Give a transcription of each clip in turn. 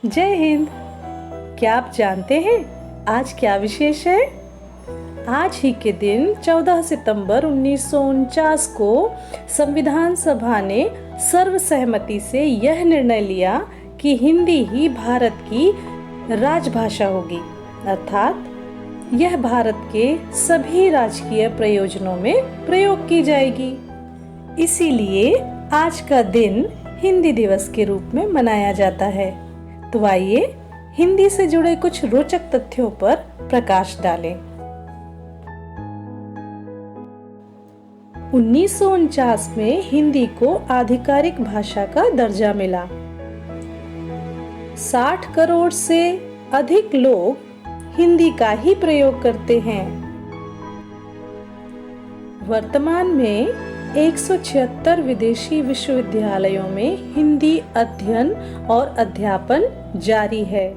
जय हिंद। क्या आप जानते हैं आज क्या विशेष है? आज ही के दिन 14 सितंबर 1949 को संविधान सभा ने सर्वसहमति से यह निर्णय लिया कि हिंदी ही भारत की राजभाषा होगी, अर्थात यह भारत के सभी राजकीय प्रयोजनों में प्रयोग की जाएगी। इसीलिए आज का दिन हिंदी दिवस के रूप में मनाया जाता है। तो आइए हिंदी से जुड़े कुछ रोचक तथ्यों पर प्रकाश डालें। 1949 में हिंदी को आधिकारिक भाषा का दर्जा मिला। 60 करोड़ से अधिक लोग हिंदी का ही प्रयोग करते हैं। वर्तमान में 176 विदेशी विश्वविद्यालयों में हिंदी अध्ययन और अध्यापन जारी है।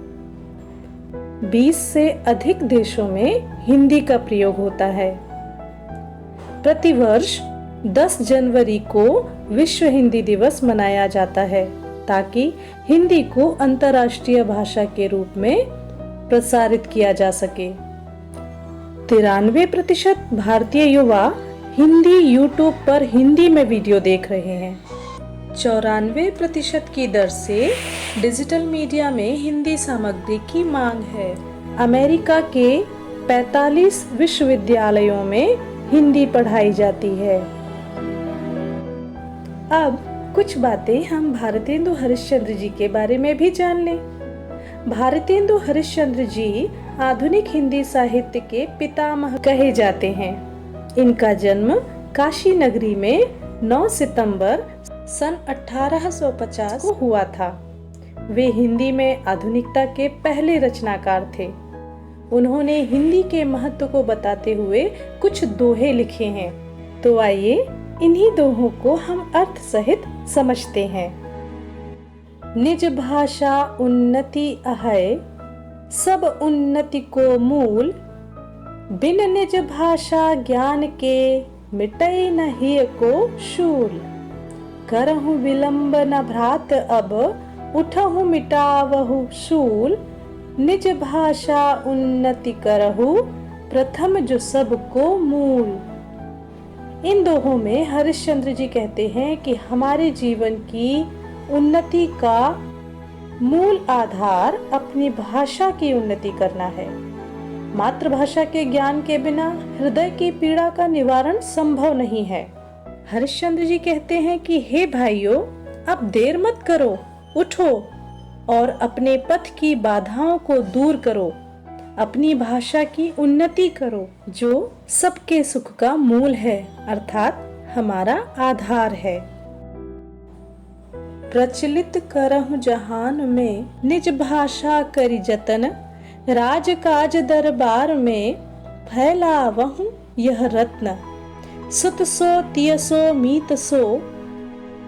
20 से अधिक देशों में हिंदी का प्रयोग होता है। प्रतिवर्ष 10 जनवरी को विश्व हिंदी दिवस मनाया जाता है ताकि हिंदी को अंतर्राष्ट्रीय भाषा के रूप में प्रसारित किया जा सके। 93% भारतीय युवा हिंदी यूट्यूब पर हिंदी में वीडियो देख रहे हैं। 94% की दर से डिजिटल मीडिया में हिंदी सामग्री की मांग है। अमेरिका के 45 विश्वविद्यालयों में हिंदी पढ़ाई जाती है। अब कुछ बातें हम भारतेंदु हरिश्चंद्र जी के बारे में भी जान लें। भारतेंदु हरिश्चंद्र जी आधुनिक हिंदी साहित्य के पितामह कहे जाते हैं। इनका जन्म काशी नगरी में 9 सितंबर सन 1850 को हुआ था। वे हिंदी में आधुनिकता के पहले रचनाकार थे। उन्होंने हिंदी के महत्व को बताते हुए कुछ दोहे लिखे हैं। तो आइए इन्हीं दोहों को हम अर्थ सहित समझते हैं। निज भाषा उन्नति अहै, सब उन्नति को मूल। बिन निज भाषा ज्ञान के, मिटै न हिय को शूल। करहु विलंब न भ्रात अब, उठहु मिटावहु शूल। निज भाषा उन्नति करहु, प्रथम जो सबको मूल। इन दोहों में हरिश्चंद्र जी कहते हैं कि हमारे जीवन की उन्नति का मूल आधार अपनी भाषा की उन्नति करना है। मातृभाषा के ज्ञान के बिना हृदय की पीड़ा का निवारण संभव नहीं है। हरिश्चंद्र जी कहते हैं कि हे भाइयों, अब देर मत करो, उठो और अपने पथ की बाधाओं को दूर करो। अपनी भाषा की उन्नति करो जो सबके सुख का मूल है, अर्थात हमारा आधार है। प्रचलित करहु जहान में, निज भाषा करि जतन। राज काज दरबार में, फैलावहु यह रत्न। सुत सो तिय सो मीत सो,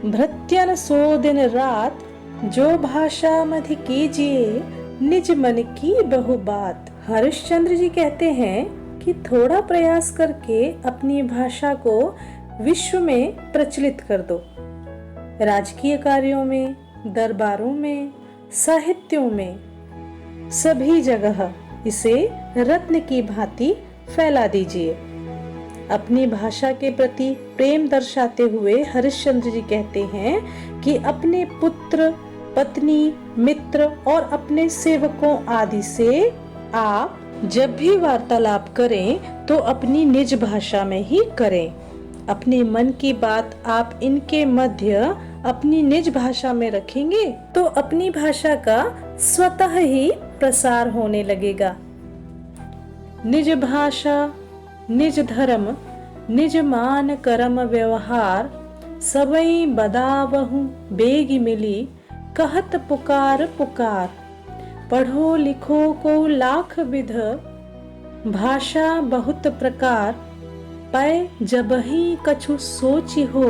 भृत्यन सो दिन रात। जो भाषा मधि कीजिए, निज मन की बहु बात। हरिश्चंद्र जी कहते हैं कि थोड़ा प्रयास करके अपनी भाषा को विश्व में प्रचलित कर दो। राजकीय कार्यों में, दरबारों में, साहित्यों में, सभी जगह इसे रत्न की भांति फैला दीजिए। अपनी भाषा के प्रति प्रेम दर्शाते हुए हरिश्चंद्र जी कहते हैं कि अपने पुत्र, पत्नी, मित्र और अपने सेवकों आदि से आप जब भी वार्तालाप करें तो अपनी निज भाषा में ही करें। अपने मन की बात आप इनके मध्य अपनी निज भाषा में रखेंगे तो अपनी भाषा का स्वतः ही प्रसार होने लगेगा। निज भाषा, निज धर्म, निज मान करम व्यवहार। सबई बदावहु बेगी मिली, कहत पुकार पुकार। पढ़ो लिखो को लाख विध, भाषा बहुत प्रकार। पै जबहि कछु सोचि हो,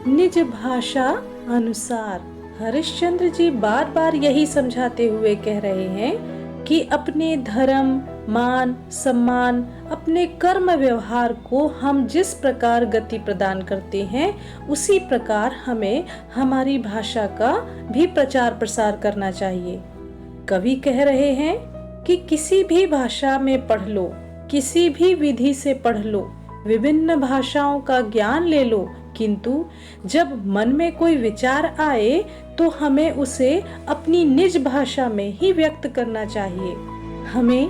निज भाषा अनुसार। हरिश्चंद्र जी बार बार यही समझाते हुए कह रहे हैं कि अपने धर्म, मान, सम्मान, अपने कर्म व्यवहार को हम जिस प्रकार गति प्रदान करते हैं उसी प्रकार हमें हमारी भाषा का भी प्रचार प्रसार करना चाहिए। कवि कह रहे हैं कि किसी भी भाषा में पढ़ लो, किसी भी विधि से पढ़ लो, विभिन्न भाषाओं का ज्ञान ले लो, किंतु जब मन में कोई विचार आए तो हमें उसे अपनी निज भाषा में ही व्यक्त करना चाहिए। हमें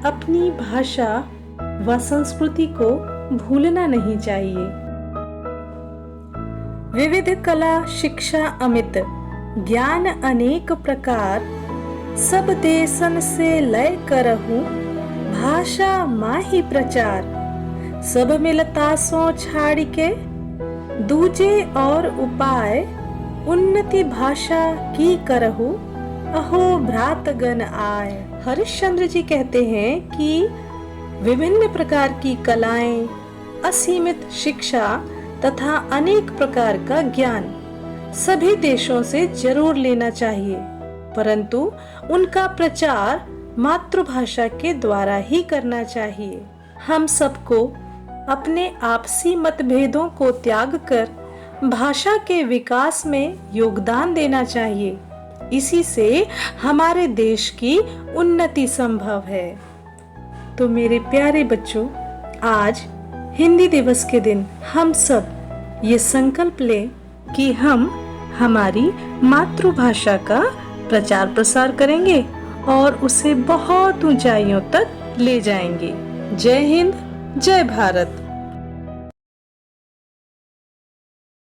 अपनी भाषा व संस्कृति को भूलना नहीं चाहिए। विविध कला शिक्षा अमित, ज्ञान अनेक प्रकार, सब देशन से लय करहूं, भाषा माही प्रचार। सब मिलता सो छाड़ के, दूजे और उपाय, उन्नति भाषा की करहूं, अहो भ्रातगण आए। हरिश्चंद्र जी कहते हैं कि विभिन्न प्रकार की कलाएं, असीमित शिक्षा तथा अनेक प्रकार का ज्ञान सभी देशों से जरूर लेना चाहिए, परंतु उनका प्रचार मातृभाषा के द्वारा ही करना चाहिए। हम सबको अपने आपसी मतभेदों को त्याग कर भाषा के विकास में योगदान देना चाहिए। इसी से हमारे देश की उन्नति संभव है। तो मेरे प्यारे बच्चों, आज हिंदी दिवस के दिन हम सब ये संकल्प लें कि हम हमारी मातृभाषा का प्रचार प्रसार करेंगे और उसे बहुत ऊंचाइयों तक ले जाएंगे। जय हिंद, जय भारत।